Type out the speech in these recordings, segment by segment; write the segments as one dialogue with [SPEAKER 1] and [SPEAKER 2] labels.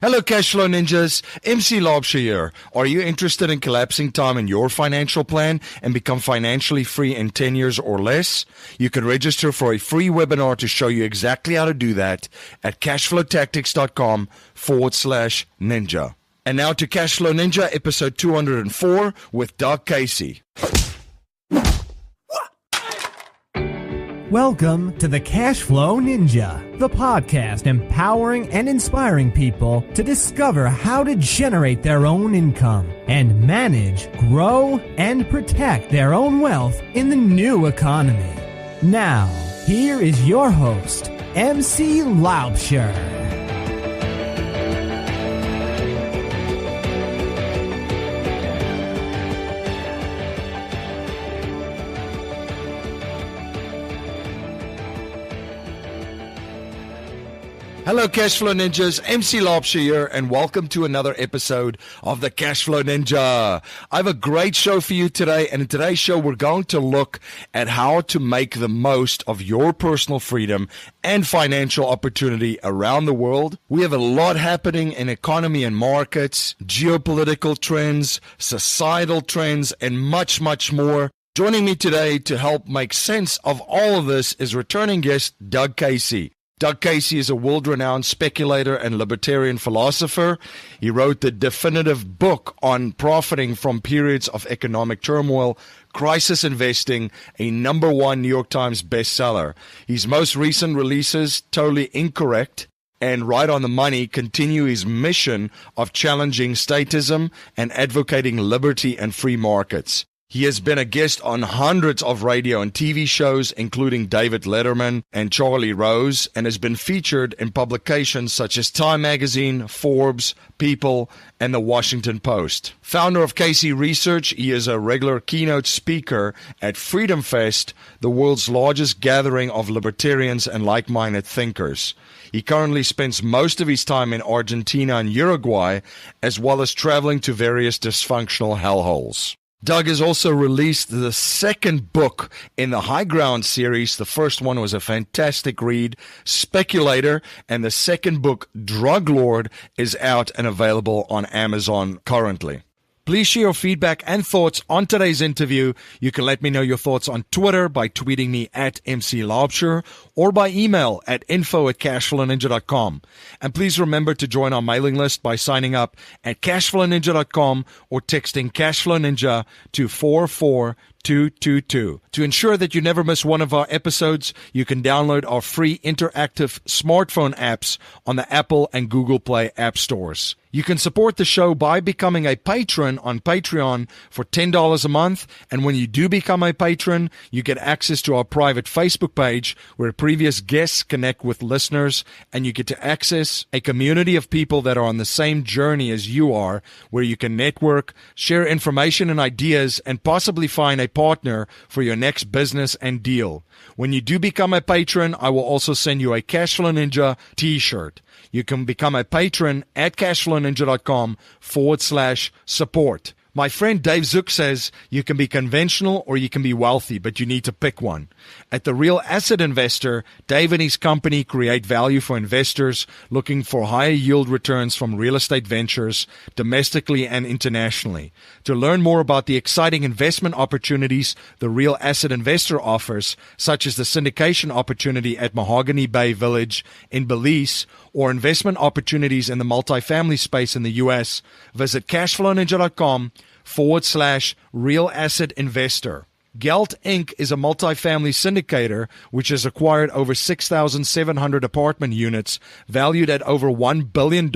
[SPEAKER 1] Hello, Cashflow Ninjas. MC Lobsher here. Are you interested in collapsing time in your financial plan and become financially free in 10 years or less? You can register for a free webinar to show you exactly how to do that at cashflowtactics.com/ninja. And now to Cashflow Ninja, episode 204 with Doug Casey.
[SPEAKER 2] Welcome to the Cashflow Ninja, the podcast empowering and inspiring people to discover how to generate their own income and manage, grow, and protect their own wealth in the new economy. Now, here is your host, MC Laubscher.
[SPEAKER 1] Hello, Cashflow Ninjas. MC Lobsher here, and welcome to another episode of the Cashflow Ninja. I have a great show for you today, and in today's show, we're going to look at how to make the most of your personal freedom and financial opportunity around the world. We have a lot happening in economy and markets, geopolitical trends, societal trends, and much, much more. Joining me today to help make sense of all of this is returning guest Doug Casey. Doug Casey is a world-renowned speculator and libertarian philosopher. He wrote the definitive book on profiting from periods of economic turmoil, Crisis Investing, a #1 New York Times bestseller. His most recent releases, Totally Incorrect and Right on the Money, continue his mission of challenging statism and advocating liberty and free markets. He has been a guest on hundreds of radio and TV shows, including David Letterman and Charlie Rose, and has been featured in publications such as Time Magazine, Forbes, People, and The Washington Post. Founder of Casey Research, he is a regular keynote speaker at FreedomFest, the world's largest gathering of libertarians and like-minded thinkers. He currently spends most of his time in Argentina and Uruguay, as well as traveling to various dysfunctional hellholes. Doug has also released the second book in the High Ground series. The first one was a fantastic read, Speculator, and the second book, Drug Lord, is out and available on Amazon currently. Please share your feedback and thoughts on today's interview. You can let me know your thoughts on Twitter by tweeting me at MC Laubscher or by email at info@cashflowninja.com. And please remember to join our mailing list by signing up at cashflowninja.com or texting Cashflow Ninja to 44222. To ensure that you never miss one of our episodes, you can download our free interactive smartphone apps on the Apple and Google Play app stores. You can support the show by becoming a patron on Patreon for $10 a month, and when you do become a patron, you get access to our private Facebook page where previous guests connect with listeners, and you get to access a community of people that are on the same journey as you are, where you can network, share information and ideas, and possibly find a partner for your next business and deal. When you do become a patron, I will also send you a Cashflow Ninja t-shirt. You can become a patron at cashflowninja.com/support. My friend Dave Zook says you can be conventional or you can be wealthy, but you need to pick one. At The Real Asset Investor, Dave and his company create value for investors looking for higher yield returns from real estate ventures, domestically and internationally. To learn more about the exciting investment opportunities The Real Asset Investor offers, such as the syndication opportunity at Mahogany Bay Village in Belize, or investment opportunities in the multifamily space in the U.S., visit cashflowninja.com/real asset investor. Gelt Inc. is a multifamily syndicator which has acquired over 6,700 apartment units valued at over $1 billion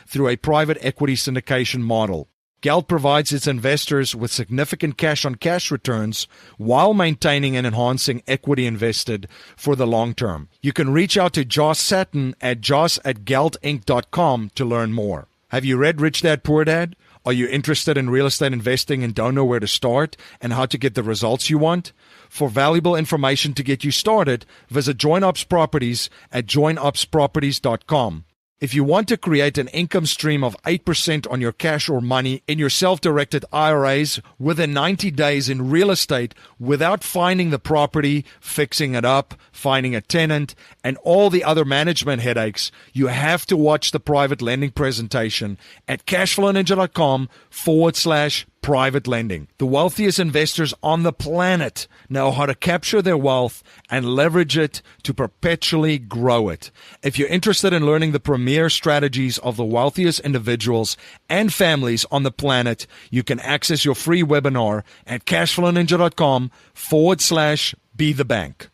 [SPEAKER 1] through a private equity syndication model. Gelt provides its investors with significant cash-on-cash returns while maintaining and enhancing equity invested for the long term. You can reach out to Josh Satin at josh@geltinc.com to learn more. Have you read Rich Dad Poor Dad? Are you interested in real estate investing and don't know where to start and how to get the results you want? For valuable information to get you started, visit JoinUps Properties at joinupsproperties.com. If you want to create an income stream of 8% on your cash or money in your self-directed IRAs within 90 days in real estate without finding the property, fixing it up, finding a tenant, and all the other management headaches, you have to watch the private lending presentation at cashflowninja.com/private lending. The wealthiest investors on the planet know how to capture their wealth and leverage it to perpetually grow it. If you're interested in learning the premier strategies of the wealthiest individuals and families on the planet, you can access your free webinar at cashflowninja.com/be-the-bank.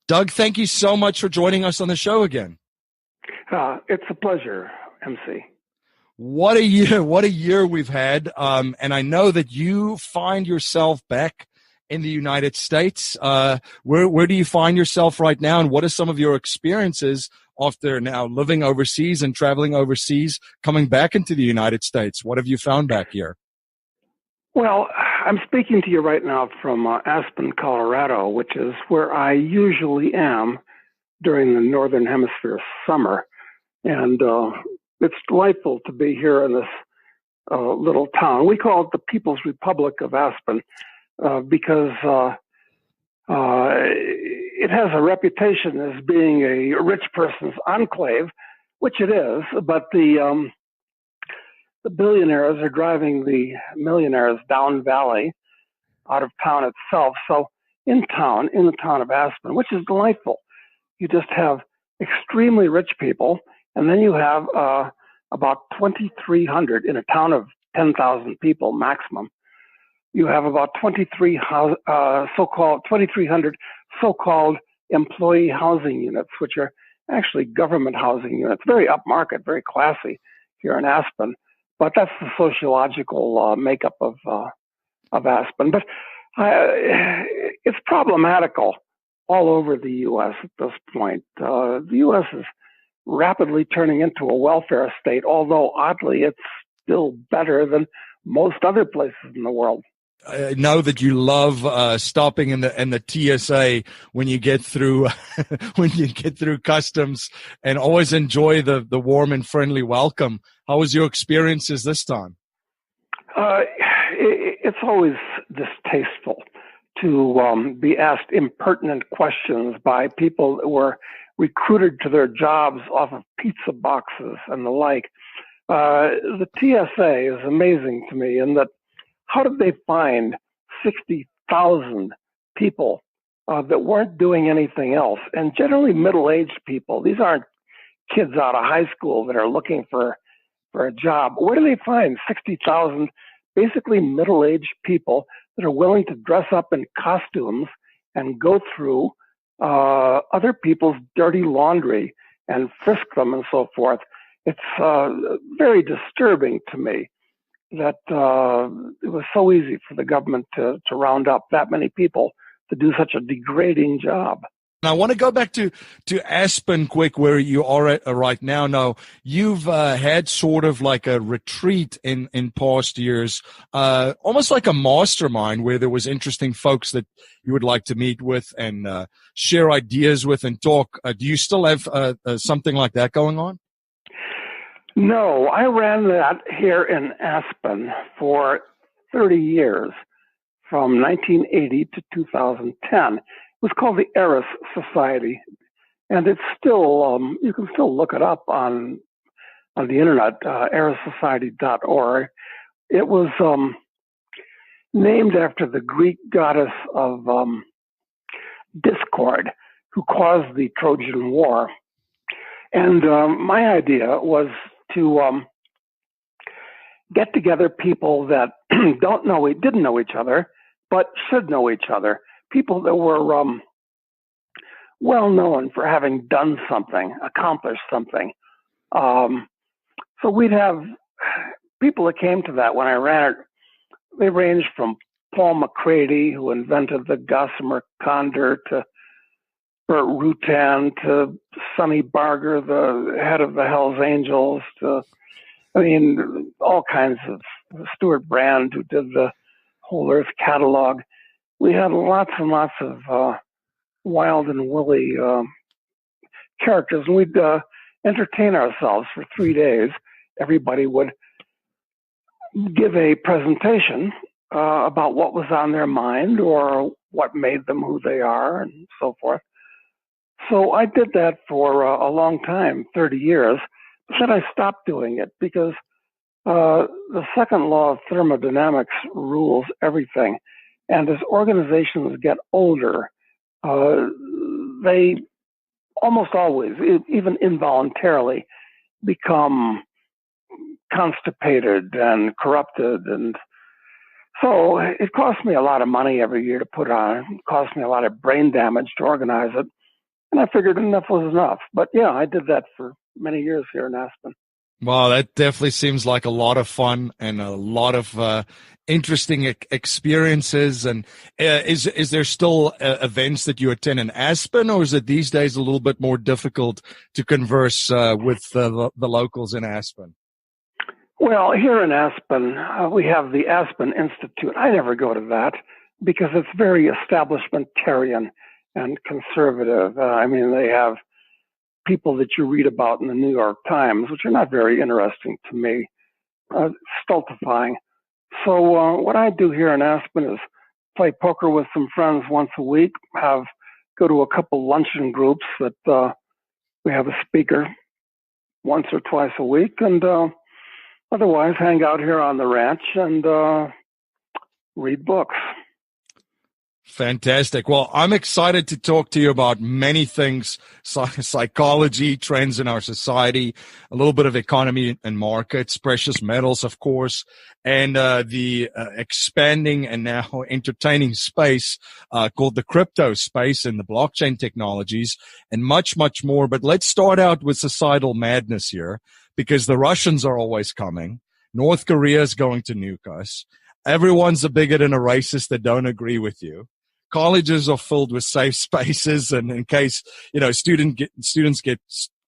[SPEAKER 1] Doug, thank you so much for joining us on the show again.
[SPEAKER 3] It's a pleasure, MC.
[SPEAKER 1] What a year we've had. And I know that you find yourself back in the United States. Where do you find yourself right now? And what are some of your experiences after now living overseas and traveling overseas, coming back into the United States? What have you found back here?
[SPEAKER 3] Well, I'm speaking to you right now from Aspen, Colorado, which is where I usually am during the Northern Hemisphere summer. And it's delightful to be here in this little town. We call it the People's Republic of Aspen because it has a reputation as being a rich person's enclave, which it is, but the billionaires are driving the millionaires down valley out of town itself. So in the town of Aspen, which is delightful, you just have extremely rich people, and then you have about 2,300 in a town of 10,000 people maximum. You have about 2,300 so-called employee housing units, which are actually government housing units, very upmarket, very classy here in Aspen. But that's the sociological makeup of Aspen. But it's problematical all over the U.S. at this point. The U.S. is rapidly turning into a welfare state, although oddly, it's still better than most other places in the world.
[SPEAKER 1] I know that you love stopping in the TSA when you get through customs, and always enjoy the warm and friendly welcome. How was your experiences this time?
[SPEAKER 3] It's always distasteful to be asked impertinent questions by people that were recruited to their jobs off of pizza boxes and the like. The TSA is amazing to me in that how did they find 60,000 people that weren't doing anything else? And generally middle-aged people. These aren't kids out of high school that are looking for a job. Where do they find 60,000 basically middle-aged people that are willing to dress up in costumes and go through other people's dirty laundry and frisk them and so forth? It's very disturbing to me that it was so easy for the government to round up that many people to do such a degrading job.
[SPEAKER 1] And I want to go back to Aspen quick, where you are at right now. Now, you've had sort of like a retreat in past years, almost like a mastermind where there was interesting folks that you would like to meet with and share ideas with and talk. Do you still have something like that going on?
[SPEAKER 3] No, I ran that here in Aspen for 30 years, from 1980 to 2010. It was called the Eris Society, and it's still, you can still look it up on the internet, erissociety.org. It was named after the Greek goddess of discord, who caused the Trojan War. And my idea was to get together people that didn't know each other, but should know each other. People that were well known for having done something, accomplished something. So we'd have people that came to that when I ran it. They ranged from Paul McCready, who invented the Gossamer Condor, to Burt Rutan, to Sonny Barger, the head of the Hells Angels, to, all kinds of, Stuart Brand, who did the Whole Earth catalog. We had lots and lots of wild and woolly characters, and we'd entertain ourselves for 3 days. Everybody would give a presentation about what was on their mind or what made them who they are and so forth. So I did that for a long time, 30 years. But then I stopped doing it because the second law of thermodynamics rules everything. And as organizations get older, they almost always, even involuntarily, become constipated and corrupted. And so it cost me a lot of money every year to put on. It cost me a lot of brain damage to organize it. And I figured enough was enough. But yeah, I did that for many years here in Aspen.
[SPEAKER 1] Wow, that definitely seems like a lot of fun and a lot of interesting experiences. And is there still events that you attend in Aspen, or is it these days a little bit more difficult to converse with the locals in Aspen?
[SPEAKER 3] Well, here in Aspen, we have the Aspen Institute. I never go to that because it's very establishmentarian and conservative. I mean, they have people that you read about in the New York Times, which are not very interesting to me, stultifying. So what I do here in Aspen is play poker with some friends once a week, go to a couple luncheon groups that we have a speaker once or twice a week, and otherwise hang out here on the ranch and read books.
[SPEAKER 1] Fantastic. Well, I'm excited to talk to you about many things, psychology, trends in our society, a little bit of economy and markets, precious metals, of course, and the expanding and now entertaining space called the crypto space and the blockchain technologies, and much, much more. But let's start out with societal madness here, because the Russians are always coming. North Korea is going to nuke us. Everyone's a bigot and a racist that don't agree with you. Colleges are filled with safe spaces, and in case students get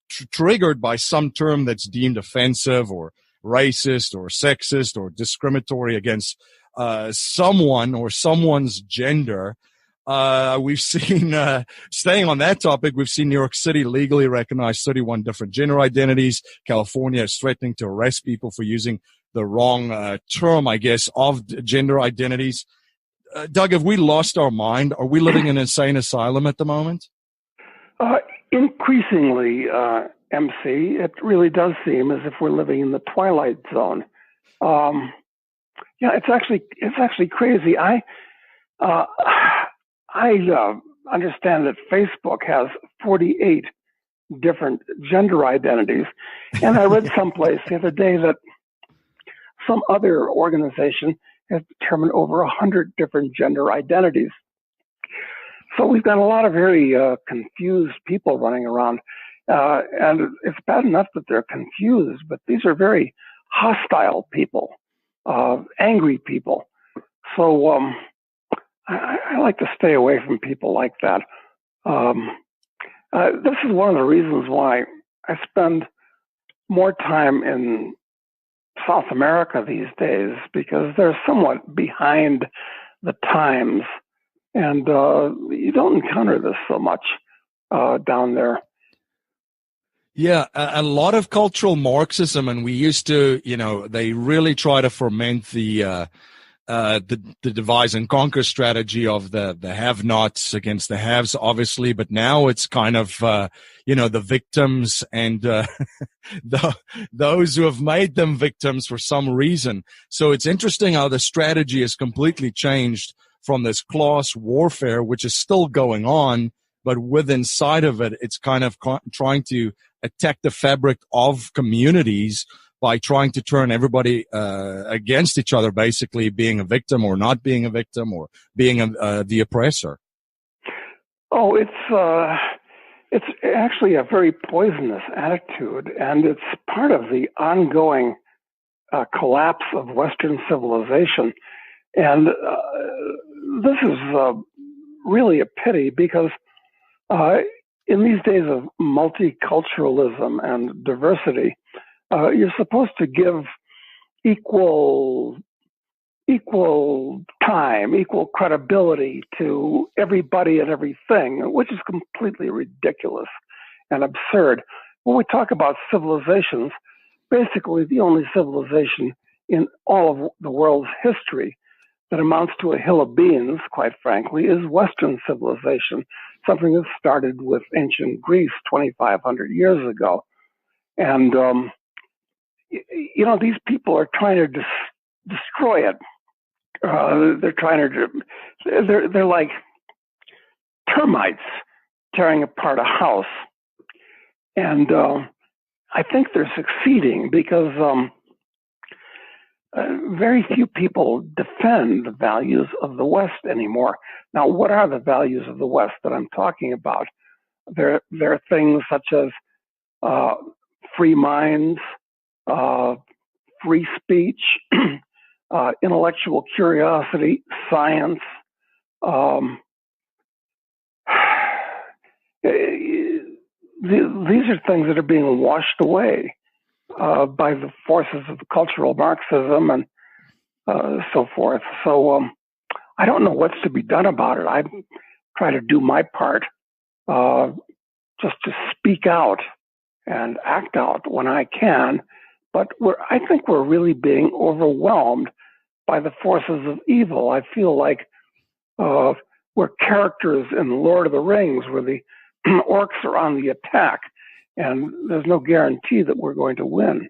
[SPEAKER 1] triggered by some term that's deemed offensive or racist or sexist or discriminatory against someone or someone's gender, we've seen, staying on that topic, we've seen New York City legally recognize 31 different gender identities. California is threatening to arrest people for using the wrong term, I guess, of gender identities. Doug, have we lost our mind? Are we living in an insane asylum at the moment?
[SPEAKER 3] Increasingly, MC, it really does seem as if we're living in the twilight zone. Yeah, it's actually crazy. I understand that Facebook has 48 different gender identities, and I read someplace the other day that some other organization has determined over 100 different gender identities. So we've got a lot of very confused people running around. And it's bad enough that they're confused, but these are very hostile people, angry people. So I like to stay away from people like that. This is one of the reasons why I spend more time in South America these days, because they're somewhat behind the times, and you don't encounter this so much down there.
[SPEAKER 1] Yeah, a lot of cultural Marxism, and we used to, they really try to ferment the divide and conquer strategy of the have-nots against the haves, obviously, but now it's kind of, the victims and those who have made them victims for some reason. So it's interesting how the strategy has completely changed from this class warfare, which is still going on, but with inside of it, it's kind of trying to attack the fabric of communities by trying to turn everybody against each other, basically being a victim or not being a victim or being the oppressor.
[SPEAKER 3] Oh, it's actually a very poisonous attitude, and it's part of the ongoing collapse of Western civilization. And this is really a pity, because in these days of multiculturalism and diversity, you're supposed to give equal time, equal credibility to everybody and everything, which is completely ridiculous. and absurd. When we talk about civilizations, basically the only civilization in all of the world's history that amounts to a hill of beans, quite frankly, is Western civilization, something that started with ancient Greece 2,500 years ago. And, these people are trying to destroy it. They're like termites tearing apart a house. And I think they're succeeding because very few people defend the values of the West anymore. Now, what are the values of the West that I'm talking about? There are things such as free minds, free speech, intellectual curiosity, science. These are things that are being washed away by the forces of cultural Marxism and so forth. So I don't know what's to be done about it. I try to do my part just to speak out and act out when I can. But I think we're really being overwhelmed by the forces of evil. I feel like we're characters in Lord of the Rings where the orcs are on the attack, and there's no guarantee that we're going to win.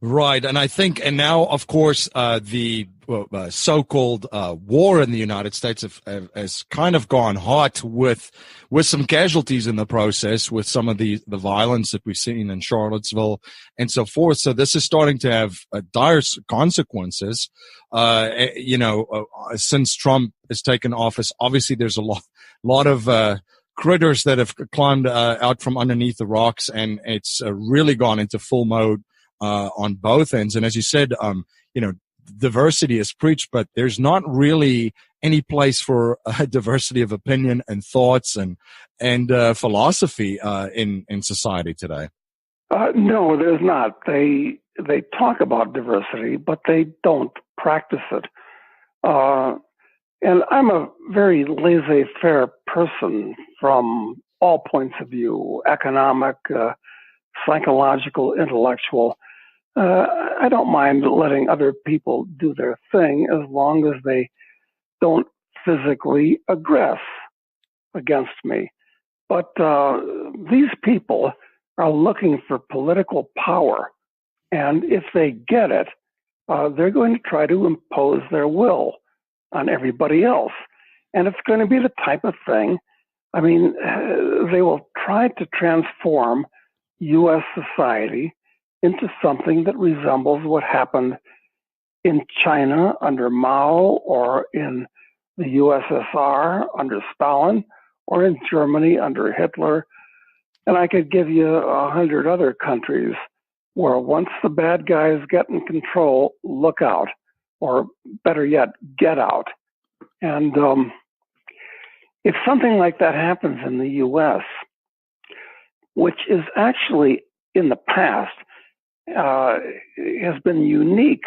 [SPEAKER 1] Right, and I think, and now, of course, the so-called war in the United States has kind of gone hot with some casualties in the process, with some of the violence that we've seen in Charlottesville and so forth. So this is starting to have dire consequences. Since Trump has taken office, obviously there's a lot of critters that have climbed out from underneath the rocks, and it's really gone into full mode on both ends. And as you said, diversity is preached, but there's not really any place for diversity of opinion and thoughts and philosophy in society today.
[SPEAKER 3] No, there's not. They talk about diversity, but they don't practice it. And I'm a very laissez-faire person from all points of view: economic, psychological, intellectual. I don't mind letting other people do their thing as long as they don't physically aggress against me. But these people are looking for political power. And if they get it, they're going to try to impose their will on everybody else. And it's going to be the type of thing, they will try to transform U.S. society into something that resembles what happened in China under Mao, or in the USSR under Stalin, or in Germany under Hitler. And I could give you 100 other countries where once the bad guys get in control, look out, or better yet, get out. And if something like that happens in the U.S., which is actually in the past has been unique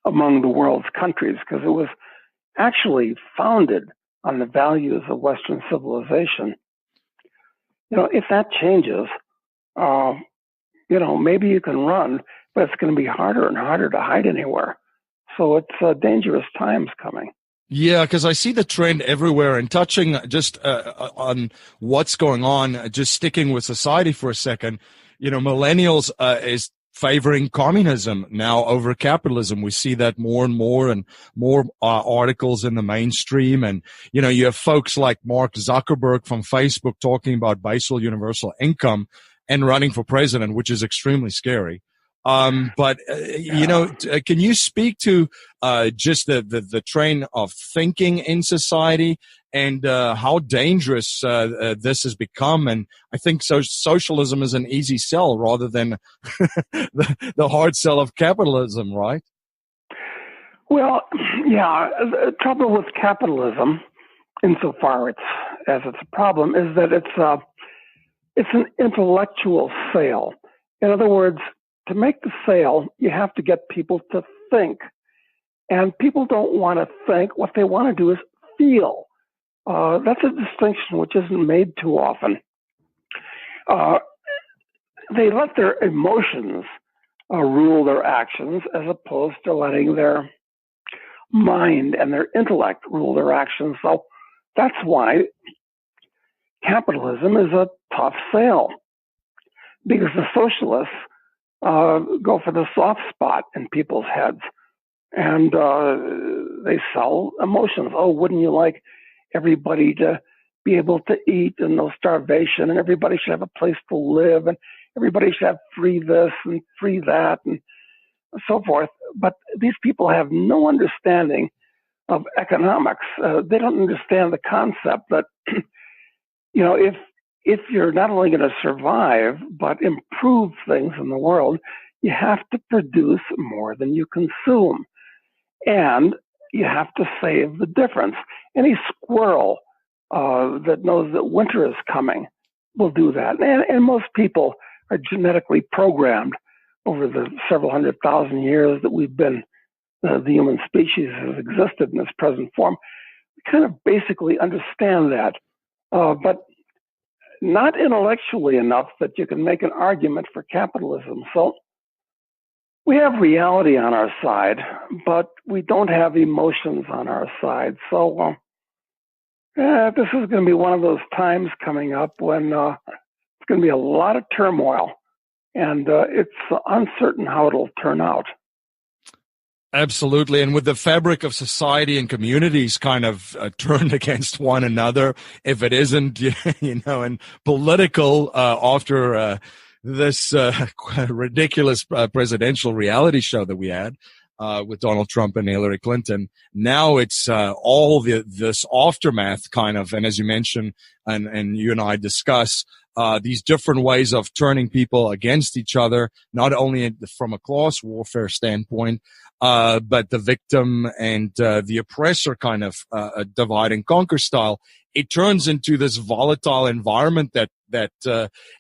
[SPEAKER 3] among the world's countries, because it was actually founded on the values of Western civilization. If that changes, maybe you can run, but it's going to be harder and harder to hide anywhere. So it's dangerous times coming.
[SPEAKER 1] Yeah, because I see the trend everywhere, and touching just on what's going on, just sticking with society for a second, millennials is favoring communism now over capitalism. We see that more and more articles in the mainstream. And, you have folks like Mark Zuckerberg from Facebook talking about basal universal income and running for president, which is extremely scary. Can you speak to just the train of thinking in society and how dangerous this has become? And I think socialism is an easy sell rather than the hard sell of capitalism, right?
[SPEAKER 3] Well, yeah. The trouble with capitalism, insofar as it's a problem, is that it's an intellectual sale. In other words, to make the sale, you have to get people to think. And people don't want to think. What they want to do is feel. That's a distinction which isn't made too often. They let their emotions rule their actions as opposed to letting their mind and their intellect rule their actions. So that's why capitalism is a tough sale, because the socialists go for the soft spot in people's heads, and they sell emotions. Oh, wouldn't you like everybody to be able to eat and no starvation, and everybody should have a place to live, and everybody should have free this and free that, and so forth. But these people have no understanding of economics. They don't understand the concept that, if you're not only going to survive, but improve things in the world, you have to produce more than you consume. And you have to save the difference. Any squirrel that knows that winter is coming will do that. And most people are genetically programmed over the several 100,000 years that we've been, the human species has existed in its present form. We kind of basically understand that, but not intellectually enough that you can make an argument for capitalism. So we have reality on our side, but we don't have emotions on our side. So this is going to be one of those times coming up when it's going to be a lot of turmoil, and it's uncertain how it'll turn out.
[SPEAKER 1] Absolutely. And with the fabric of society and communities kind of turned against one another, if it isn't, and political after this ridiculous presidential reality show that we had with Donald Trump and Hillary Clinton, now it's all this aftermath kind of, and as you mentioned, and you and I discuss, these different ways of turning people against each other, not only from a class warfare standpoint, but the victim and the oppressor kind of divide and conquer style. It turns into this volatile environment that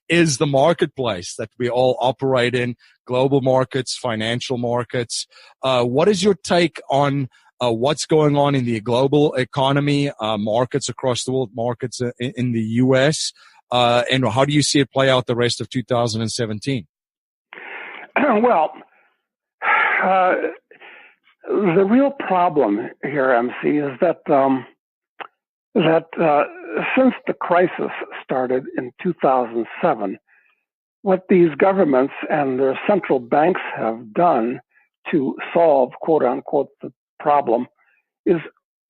[SPEAKER 1] is the marketplace that we all operate in, global markets, financial markets. What is your take on what's going on in the global economy, markets across the world, markets in the U.S., and how do you see it play out the rest of 2017?
[SPEAKER 3] Well, the real problem here, MC, is that since the crisis started in 2007, what these governments and their central banks have done to solve, quote unquote, the problem is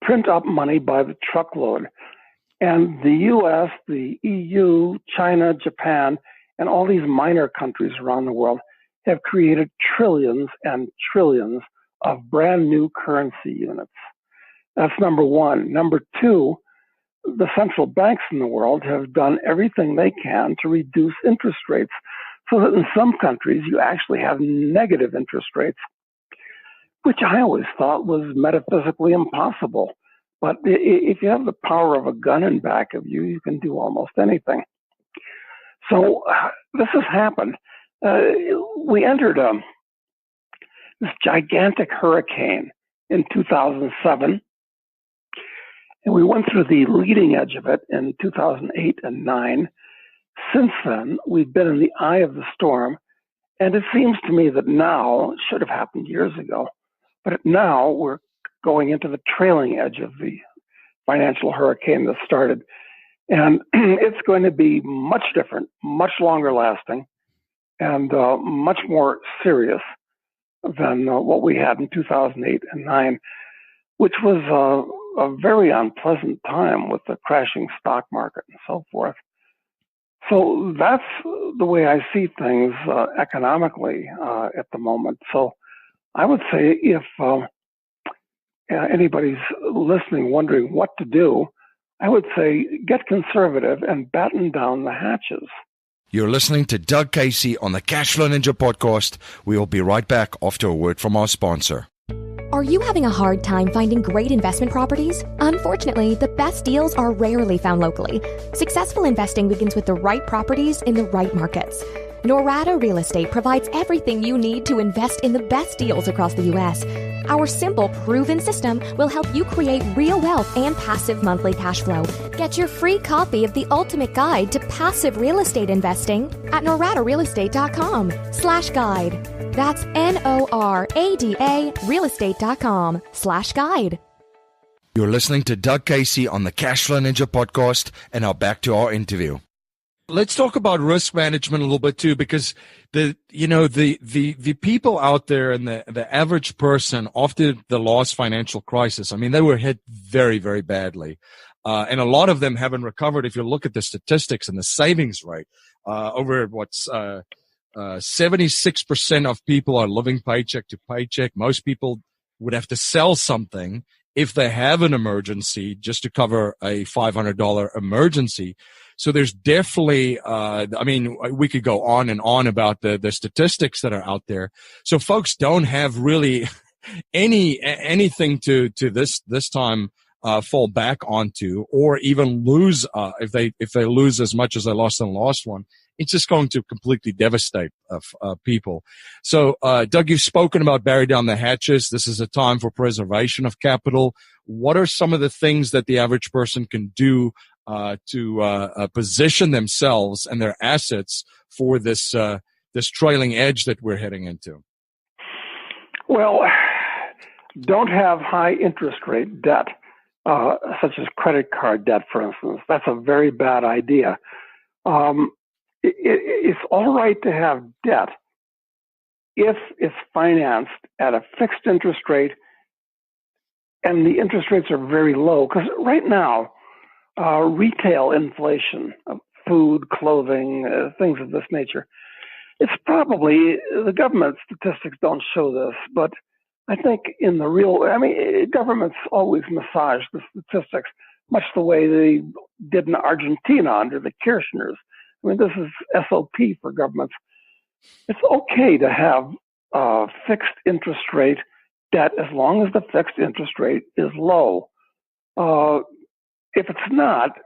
[SPEAKER 3] print up money by the truckload. And the US, the EU, China, Japan, and all these minor countries around the world have created trillions and trillions of brand new currency units. That's number one. Number two, the central banks in the world have done everything they can to reduce interest rates, so that in some countries you actually have negative interest rates, which I always thought was metaphysically impossible. But if you have the power of a gun in back of you, you can do almost anything. So this has happened. We entered this gigantic hurricane in 2007, and we went through the leading edge of it in 2008 and 9. Since then, we've been in the eye of the storm, and it seems to me that now, it should have happened years ago, but now we're going into the trailing edge of the financial hurricane that started. And it's going to be much different, much longer lasting, and much more serious than what we had in 2008 and 9, which was a very unpleasant time with the crashing stock market and so forth. So that's the way I see things economically at the moment. So I would say if anybody's listening wondering what to do, I would say get conservative and batten down the hatches.
[SPEAKER 1] You're listening to Doug Casey on the Cashflow Ninja podcast. We will be right back after a word from our sponsor.
[SPEAKER 4] Are you having a hard time finding great investment properties? Unfortunately, the best deals are rarely found locally. Successful investing begins with the right properties in the right markets. Norada Real Estate provides everything you need to invest in the best deals across the U.S. Our simple, proven system will help you create real wealth and passive monthly cash flow. Get your free copy of the ultimate guide to passive real estate investing at noradarealestate.com/guide. That's NORADA realestate.com/guide.
[SPEAKER 1] You're listening to Doug Casey on the Cashflow Ninja podcast, and now back to our interview. Let's talk about risk management a little bit too, because the people out there and the average person after the last financial crisis, I mean, they were hit very, very badly. And a lot of them haven't recovered. If you look at the statistics and the savings rate, over 76% of people are living paycheck to paycheck. Most people would have to sell something if they have an emergency just to cover a $500 emergency. So there's definitely, we could go on and on about the statistics that are out there. So folks don't have really anything to this time fall back onto, or even lose if they lose as much as they lost in the last one. It's just going to completely devastate people. So, Doug, you've spoken about bury down the hatches. This is a time for preservation of capital. What are some of the things that the average person can do to position themselves and their assets for this trailing edge that we're heading into?
[SPEAKER 3] Well, don't have high interest rate debt, such as credit card debt, for instance. That's a very bad idea. It's all right to have debt if it's financed at a fixed interest rate and the interest rates are very low. Because right now, retail inflation of food, clothing, things of this nature, it's probably, the government statistics don't show this, but I think in the governments always massage the statistics, much the way they did in Argentina under the Kirchners. I mean, this is SOP for governments. It's okay to have fixed interest rate debt as long as the fixed interest rate is low. If it's not,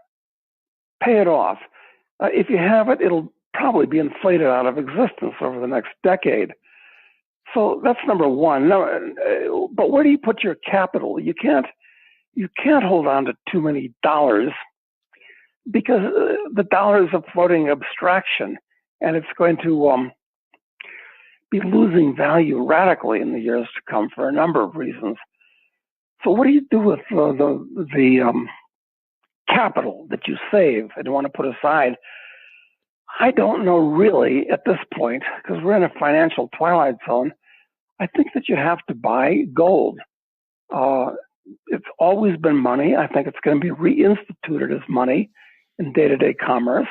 [SPEAKER 3] pay it off. If you have it, it'll probably be inflated out of existence over the next decade. So that's number one. Now, but where do you put your capital? You can't hold on to too many dollars, because the dollar is a floating abstraction, and it's going to be losing value radically in the years to come for a number of reasons. So what do you do with the capital that you save and want to put aside? I don't know really at this point, because we're in a financial twilight zone. I think that you have to buy gold. It's always been money. I think it's going to be reinstituted as money in day-to-day commerce.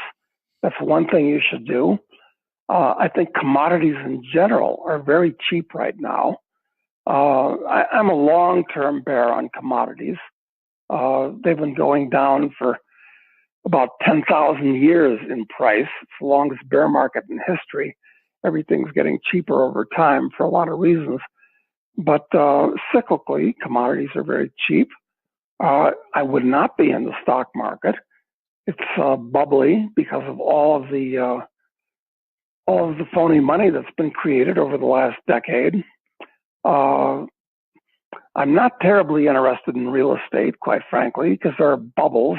[SPEAKER 3] That's one thing you should do. I think commodities in general are very cheap right now. I'm a long-term bear on commodities. They've been going down for about 10,000 years in price. It's the longest bear market in history. Everything's getting cheaper over time for a lot of reasons. But cyclically, commodities are very cheap. I would not be in the stock market. It's bubbly because of all of the phony money that's been created over the last decade. I'm not terribly interested in real estate, quite frankly, because there are bubbles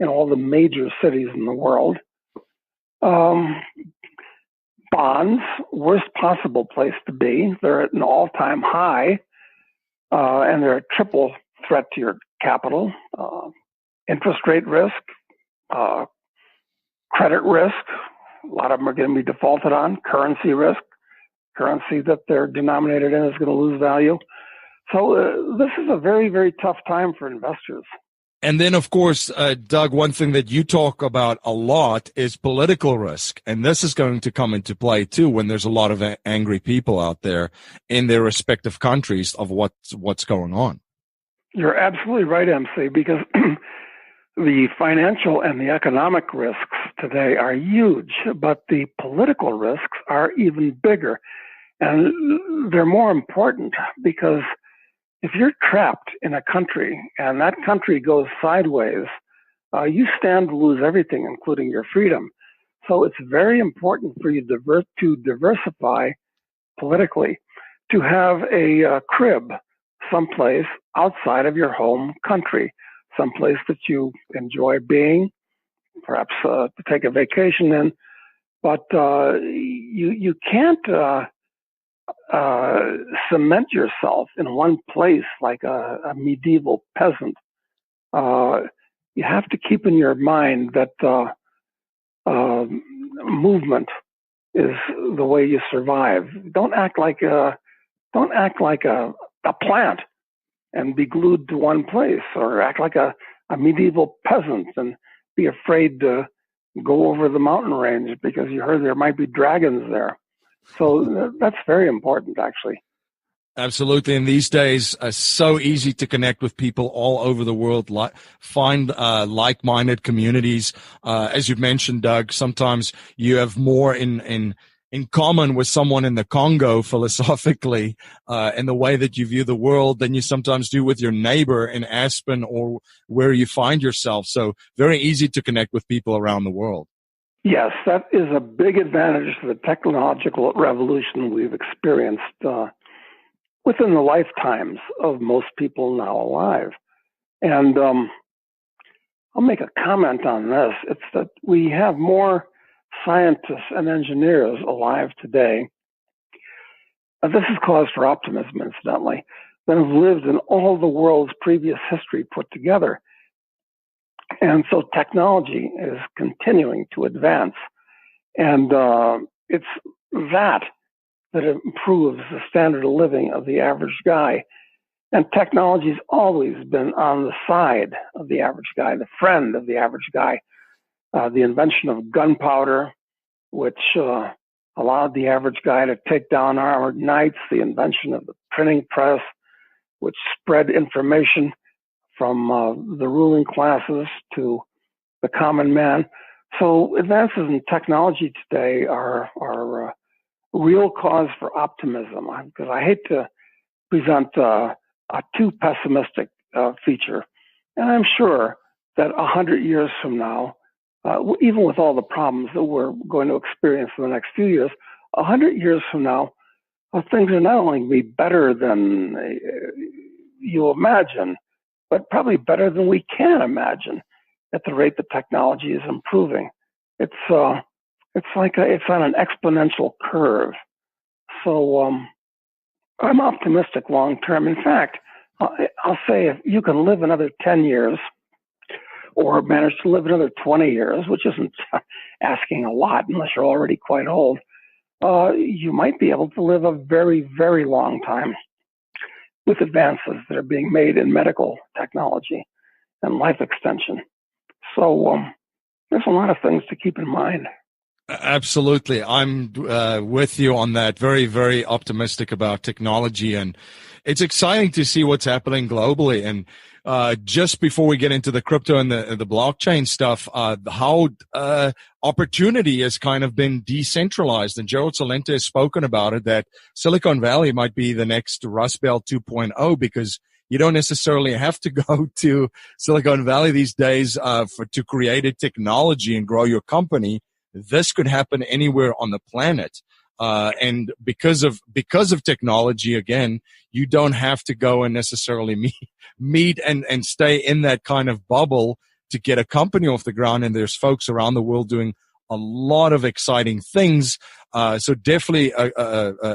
[SPEAKER 3] in all the major cities in the world. Bonds, worst possible place to be. They're at an all-time high, and they're a triple threat to your capital. Interest rate risk, credit risk, a lot of them are going to be defaulted on. Currency risk, currency that they're denominated in is going to lose value. So this is a very, very tough time for investors.
[SPEAKER 1] And then, of course, Doug, one thing that you talk about a lot is political risk. And this is going to come into play, too, when there's a lot of angry people out there in their respective countries of what's going on.
[SPEAKER 3] You're absolutely right, MC, because the financial and the economic risks today are huge, but the political risks are even bigger. And they're more important because if you're trapped in a country and that country goes sideways, you stand to lose everything, including your freedom. So it's very important for you to diversify politically, to have a crib someplace outside of your home country, someplace that you enjoy being, perhaps to take a vacation in. But you can't cement yourself in one place like a medieval peasant. You have to keep in your mind that movement is the way you survive. Don't act like a plant and be glued to one place, or act like a medieval peasant and be afraid to go over the mountain range because you heard there might be dragons there. So that's very important, actually.
[SPEAKER 1] Absolutely. And these days, so easy to connect with people all over the world, find like-minded communities. As you mentioned, Doug, sometimes you have more in common with someone in the Congo philosophically, and the way that you view the world than you sometimes do with your neighbor in Aspen or where you find yourself. So very easy to connect with people around the world.
[SPEAKER 3] Yes, that is a big advantage to the technological revolution we've experienced within the lifetimes of most people now alive. And I'll make a comment on this. It's that we have more scientists and engineers alive today. This is cause for optimism, incidentally, than have lived in all the world's previous history put together. And so technology is continuing to advance. And it's that improves the standard of living of the average guy. And technology's always been on the side of the average guy, the friend of the average guy. The invention of gunpowder, which allowed the average guy to take down armored knights, the invention of the printing press, which spread information from the ruling classes to the common man. So advances in technology today are real cause for optimism, because I hate to present a too pessimistic feature. And I'm sure that 100 years from now, even with all the problems that we're going to experience in the next few years, 100 years from now, things are not only going to be better than you imagine, but probably better than we can imagine at the rate that technology is improving. It's like it's on an exponential curve. So I'm optimistic long term. In fact, I'll say if you can live another 10 years or manage to live another 20 years, which isn't asking a lot unless you're already quite old, you might be able to live a very, very long time with advances that are being made in medical technology and life extension. So there's a lot of things to keep in mind.
[SPEAKER 1] Absolutely. I'm with you on that. Very, very optimistic about technology. And it's exciting to see what's happening globally. And just before we get into the crypto and the blockchain stuff, how opportunity has kind of been decentralized. And Gerald Celente has spoken about it, that Silicon Valley might be the next Rust Belt 2.0, because you don't necessarily have to go to Silicon Valley these days to create a technology and grow your company. This could happen anywhere on the planet. And because of technology, again, you don't have to go and necessarily meet and stay in that kind of bubble to get a company off the ground. And there's folks around the world doing a lot of exciting things. So definitely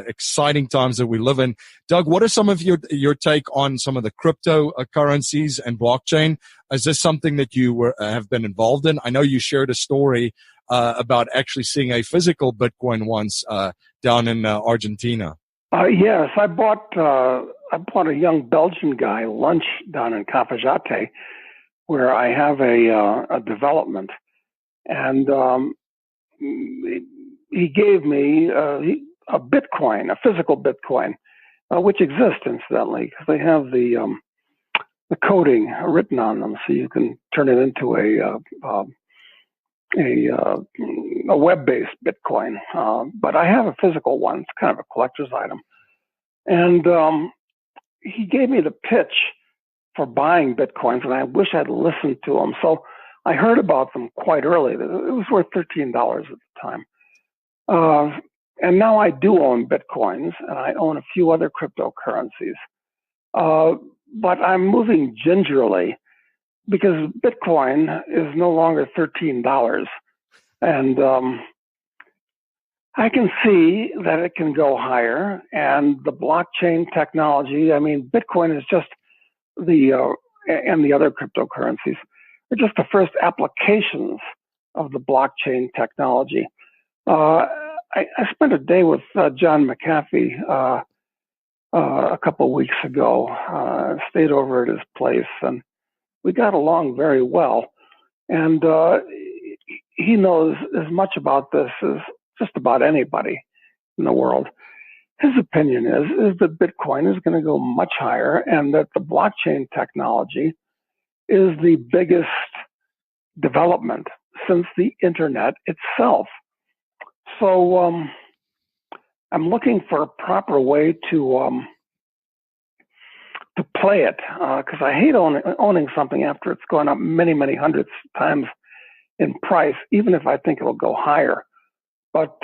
[SPEAKER 1] exciting times that we live in. Doug, what are some of your take on some of the cryptocurrencies and blockchain? Is this something that you have been involved in? I know you shared a story about actually seeing a physical Bitcoin once down in Argentina.
[SPEAKER 3] Yes, I bought a young Belgian guy lunch down in Cafajate, where I have a development, and he gave me a Bitcoin, a physical Bitcoin, which exists incidentally, because they have the coding written on them, so you can turn it into a web-based Bitcoin. But I have a physical one. It's kind of a collector's item. And he gave me the pitch for buying Bitcoins, and I wish I'd listened to him. So I heard about them quite early. It was worth $13 at the time. And now I do own Bitcoins, and I own a few other cryptocurrencies. But I'm moving gingerly because Bitcoin is no longer $13. And I can see that it can go higher. And the blockchain technology, I mean, Bitcoin is just and the other cryptocurrencies are just the first applications of the blockchain technology. I spent a day with John McAfee a couple of weeks ago. Stayed over at his place, and we got along very well. And he knows as much about this as just about anybody in the world. His opinion is that Bitcoin is going to go much higher, and that the blockchain technology is the biggest development since the internet itself. So I'm looking for a proper way to play it, because I hate owning something after it's gone up many, many hundreds of times in price, even if I think it'll go higher. But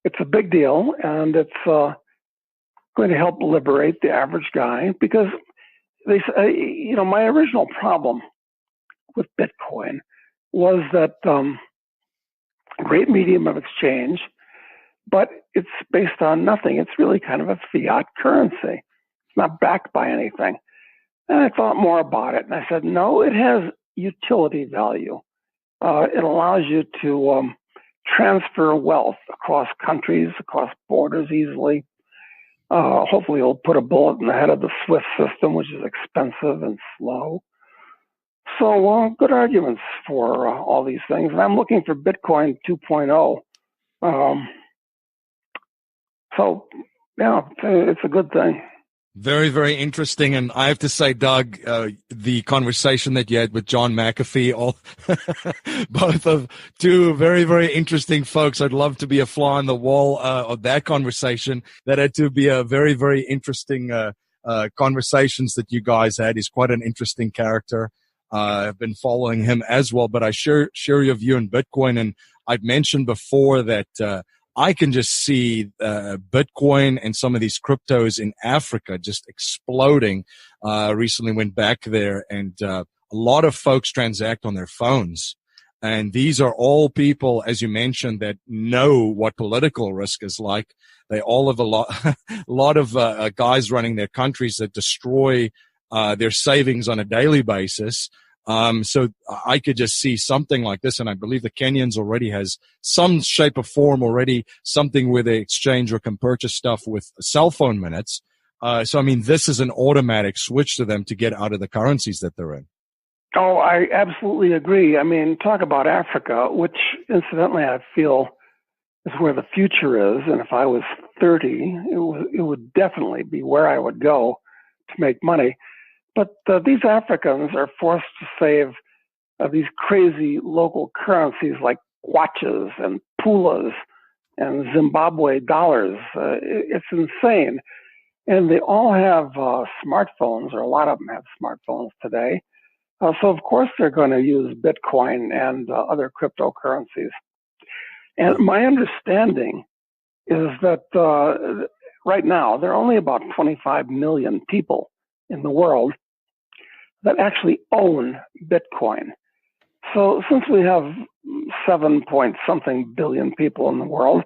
[SPEAKER 3] it's a big deal, and it's going to help liberate the average guy, because they say, my original problem with Bitcoin was that great medium of exchange, but it's based on nothing. It's really kind of a fiat currency. It's not backed by anything. And I thought more about it, and I said, no, it has utility value. It allows you to transfer wealth across countries, across borders easily. Hopefully it'll put a bullet in the head of the SWIFT system, which is expensive and slow. So good arguments for all these things. And I'm looking for Bitcoin 2.0. So, yeah, it's a good thing.
[SPEAKER 1] Very, very interesting. And I have to say, Doug, the conversation that you had with John McAfee, both of two very, very interesting folks. I'd love to be a fly on the wall of that conversation. That had to be a very, very interesting conversations that you guys had. He's quite an interesting character. I've been following him as well, but I share your view in Bitcoin. And I've mentioned before that I can just see Bitcoin and some of these cryptos in Africa just exploding. Recently went back there, and a lot of folks transact on their phones. And these are all people, as you mentioned, that know what political risk is like. They all have a lot of guys running their countries that destroy their savings on a daily basis. So I could just see something like this, and I believe the Kenyans already has some shape or form already, something where they exchange or can purchase stuff with cell phone minutes. So, I mean, this is an automatic switch to them to get out of the currencies that they're in.
[SPEAKER 3] Oh, I absolutely agree. I mean, talk about Africa, which incidentally I feel is where the future is. And if I was 30, it would definitely be where I would go to make money. But these Africans are forced to save these crazy local currencies like kwaches and pulas and Zimbabwe dollars. It's insane. And they all have smartphones, or a lot of them have smartphones today. So, of course, they're going to use Bitcoin and other cryptocurrencies. And my understanding is that right now there are only about 25 million people in the world that actually own Bitcoin. So since we have 7-point-something billion people in the world,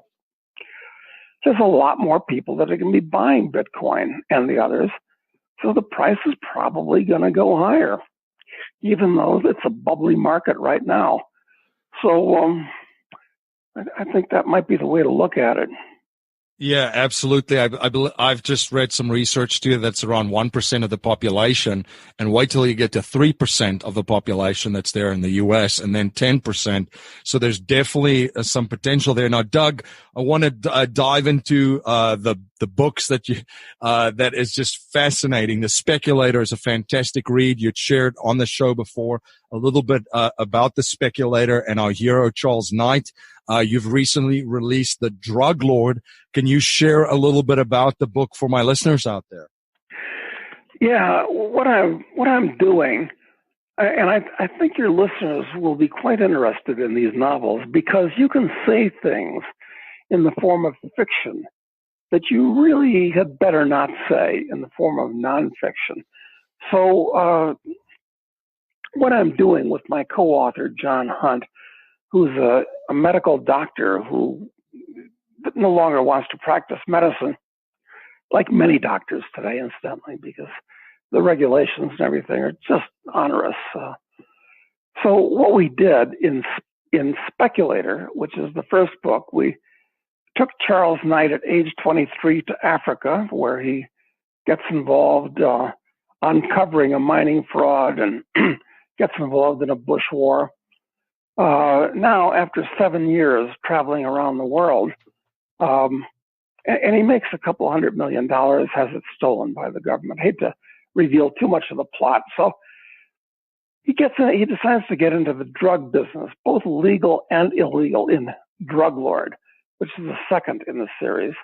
[SPEAKER 3] there's a lot more people that are going to be buying Bitcoin and the others. So the price is probably going to go higher, even though it's a bubbly market right now. So I think that might be the way to look at it.
[SPEAKER 1] Yeah, absolutely. I've just read some research too that's around 1% of the population, and wait till you get to 3% of the population that's there in the U.S. and then 10%. So there's definitely some potential there. Now, Doug, I want to dive into the books that that is just fascinating. The Speculator is a fantastic read. You'd shared on the show before a little bit about the Speculator and our hero Charles Knight. You've recently released The Drug Lord. Can you share a little bit about the book for my listeners out there?
[SPEAKER 3] Yeah, what I'm doing And I think your listeners will be quite interested in these novels because you can say things in the form of fiction that you really had better not say in the form of nonfiction. So what I'm doing with my co-author, John Hunt, who's a medical doctor who no longer wants to practice medicine, like many doctors today, incidentally, because the regulations and everything are just onerous. So what we did in Speculator, which is the first book, we took Charles Knight at age 23 to Africa, where he gets involved uncovering a mining fraud and gets involved in a bush war. Now, after 7 years traveling around the world, and he makes a couple $100 million, has it stolen by the government. I hate to reveal too much of the plot. So he decides to get into the drug business, both legal and illegal, in Drug Lord, which is the second in the series.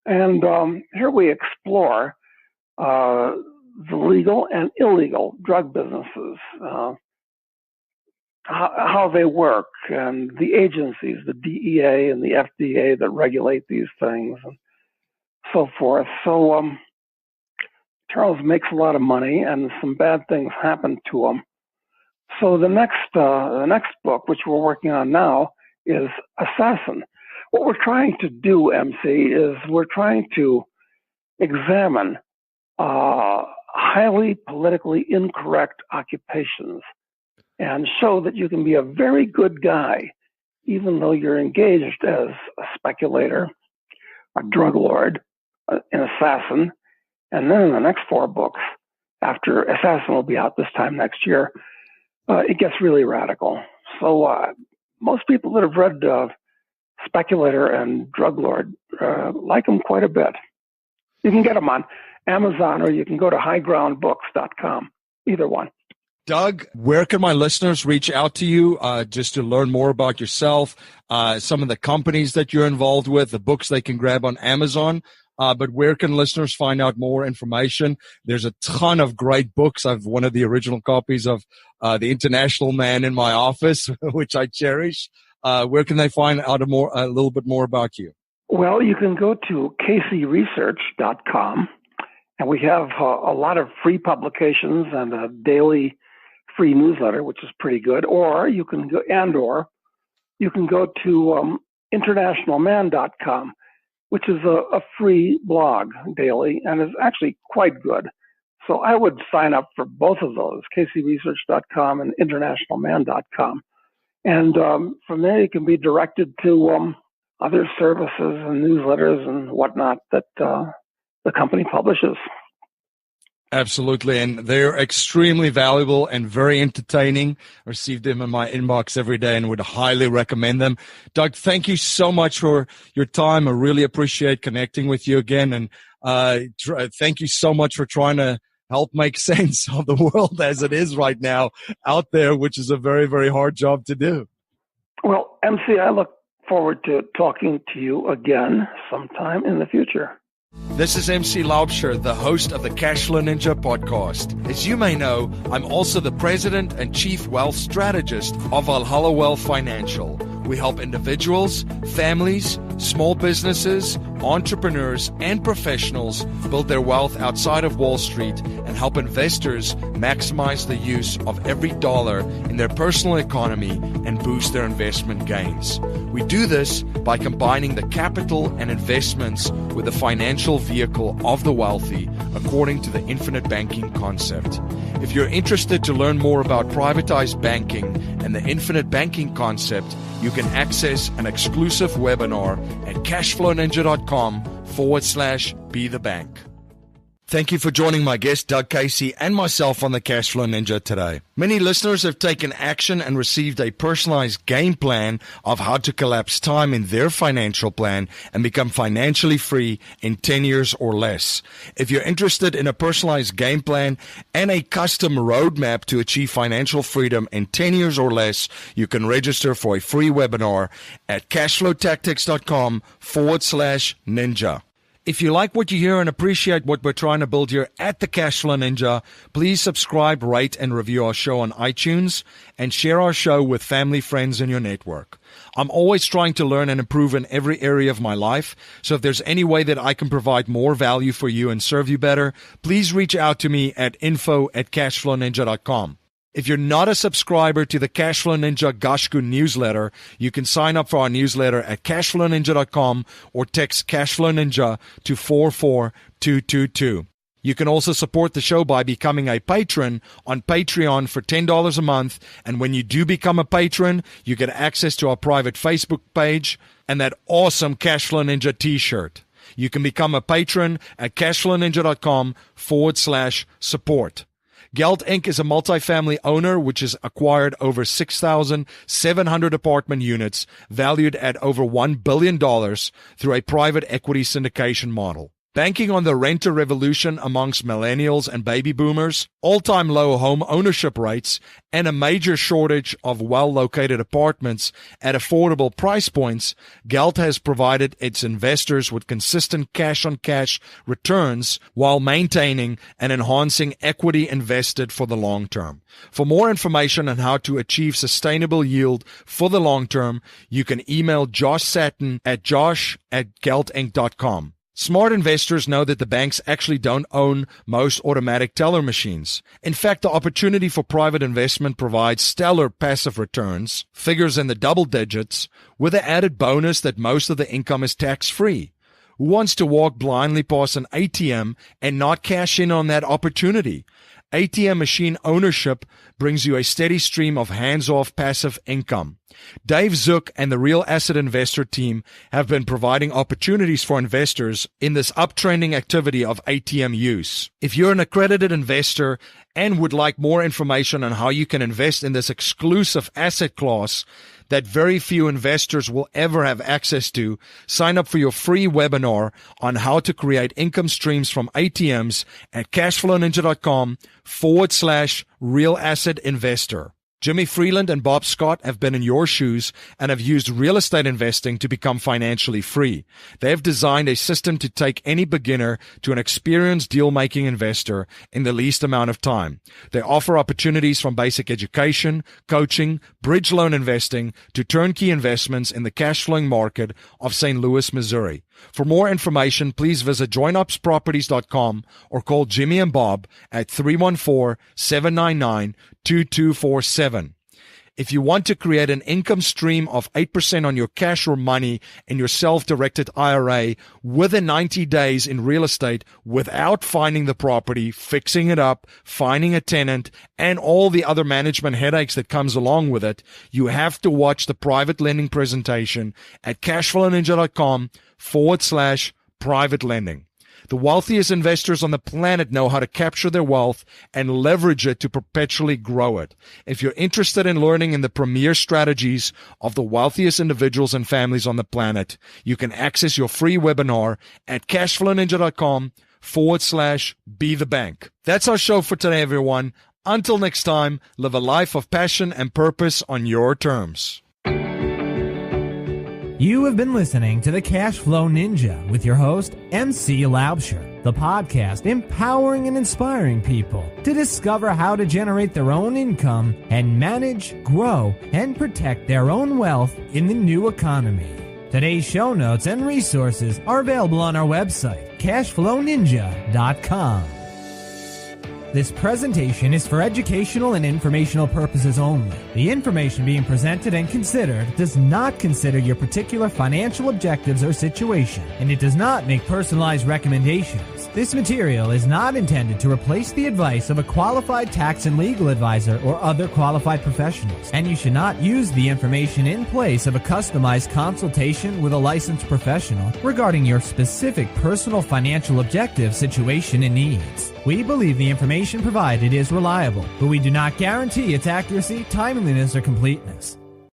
[SPEAKER 3] And here we explore the legal and illegal drug businesses, how they work, and the agencies, the DEA and the FDA that regulate these things, and so forth. So Charles makes a lot of money, and some bad things happen to him. So the next book, which we're working on now, is Assassin. What we're trying to do, MC, is we're trying to examine highly politically incorrect occupations and show that you can be a very good guy, even though you're engaged as a speculator, a drug lord, an assassin. And then in the next 4 books, after Assassin will be out this time next year, it gets really radical. So most people that have read Speculator and Drug Lord like them quite a bit. You can get them on Amazon, or you can go to highgroundbooks.com, either one.
[SPEAKER 1] Doug, where can my listeners reach out to you just to learn more about yourself, some of the companies that you're involved with, the books they can grab on Amazon? But where can listeners find out more information? There's a ton of great books. I've one of the original copies of The International Man in my office, which I cherish. Where can they find out a little bit more about you?
[SPEAKER 3] Well, you can go to kcresearch.com, and we have a lot of free publications and a daily free newsletter, which is pretty good. Or you can go to internationalman.com, which is a free blog daily and is actually quite good. So I would sign up for both of those, kcresearch.com and internationalman.com. And from there, you can be directed to other services and newsletters and whatnot that the company publishes.
[SPEAKER 1] Absolutely, and they're extremely valuable and very entertaining. I receive them in my inbox every day and would highly recommend them. Doug, thank you so much for your time. I really appreciate connecting with you again, and thank you so much for trying to help make sense of the world as it is right now out there, which is a very, very hard job to do.
[SPEAKER 3] Well, MC, I look forward to talking to you again sometime in the future.
[SPEAKER 1] This is MC Laubscher, the host of the Cashflow Ninja podcast. As you may know, I'm also the president and chief wealth strategist of Valhalla Wealth Financial. We help individuals, families, small businesses, entrepreneurs, and professionals build their wealth outside of Wall Street and help investors maximize the use of every dollar in their personal economy and boost their investment gains. We do this by combining the capital and investments with the financial vehicle of the wealthy according to the infinite banking concept. If you're interested to learn more about privatized banking and the infinite banking concept, you can access an exclusive webinar at cashflowninja.com/be-the-bank. Thank you for joining my guest, Doug Casey, and myself on the Cashflow Ninja today. Many listeners have taken action and received a personalized game plan of how to collapse time in their financial plan and become financially free in 10 years or less. If you're interested in a personalized game plan and a custom roadmap to achieve financial freedom in 10 years or less, you can register for a free webinar at cashflowtactics.com/ninja. If you like what you hear and appreciate what we're trying to build here at the Cashflow Ninja, please subscribe, rate, and review our show on iTunes and share our show with family, friends, in your network. I'm always trying to learn and improve in every area of my life, so if there's any way that I can provide more value for you and serve you better, please reach out to me at info@cashflowninja.com. If you're not a subscriber to the Cashflow Ninja Gashku newsletter, you can sign up for our newsletter at cashflowninja.com or text Cashflow Ninja to 44222. You can also support the show by becoming a patron on Patreon for $10 a month. And when you do become a patron, you get access to our private Facebook page and that awesome Cashflow Ninja t-shirt. You can become a patron at cashflowninja.com/support. Geld Inc. is a multifamily owner which has acquired over 6,700 apartment units valued at over $1 billion through a private equity syndication model. Banking on the renter revolution amongst millennials and baby boomers, all-time low home ownership rates, and a major shortage of well-located apartments at affordable price points, Geld has provided its investors with consistent cash-on-cash returns while maintaining and enhancing equity invested for the long term. For more information on how to achieve sustainable yield for the long term, you can email Josh Satin at josh@geldinc.com. Smart investors know that the banks actually don't own most automatic teller machines. In fact, the opportunity for private investment provides stellar passive returns, figures in the double digits, with the added bonus that most of the income is tax-free. Who wants to walk blindly past an ATM and not cash in on that opportunity? ATM machine ownership brings you a steady stream of hands-off passive income. Dave Zook and the Real Asset Investor team have been providing opportunities for investors in this uptrending activity of ATM use. If you're an accredited investor and would like more information on how you can invest in this exclusive asset class that very few investors will ever have access to, sign up for your free webinar on how to create income streams from ATMs at cashflowninja.com/real asset investor. Jimmy Freeland and Bob Scott have been in your shoes and have used real estate investing to become financially free. They have designed a system to take any beginner to an experienced deal-making investor in the least amount of time. They offer opportunities from basic education, coaching, bridge loan investing, to turnkey investments in the cash-flowing market of St. Louis, Missouri. For more information, please visit joinupsproperties.com or call Jimmy and Bob at 314-799-2247. If you want to create an income stream of 8% on your cash or money in your self-directed IRA within 90 days in real estate without finding the property, fixing it up, finding a tenant, and all the other management headaches that comes along with it, you have to watch the private lending presentation at cashflowninja.com/private lending. The wealthiest investors on the planet know how to capture their wealth and leverage it to perpetually grow it. If you're interested in learning in the premier strategies of the wealthiest individuals and families on the planet, you can access your free webinar at cashflowninja.com/be the bank. That's our show for today, everyone. Until next time, live a life of passion and purpose on your terms.
[SPEAKER 2] You have been listening to the Cashflow Ninja with your host, MC Laubscher, the podcast empowering and inspiring people to discover how to generate their own income and manage, grow, and protect their own wealth in the new economy. Today's show notes and resources are available on our website, cashflowninja.com. This presentation is for educational and informational purposes only. The information being presented and considered does not consider your particular financial objectives or situation, and it does not make personalized recommendations. This material is not intended to replace the advice of a qualified tax and legal advisor or other qualified professionals, and you should not use the information in place of a customized consultation with a licensed professional regarding your specific personal financial objective, situation, and needs. We believe the information provided is reliable, but we do not guarantee its accuracy, timeliness, or completeness.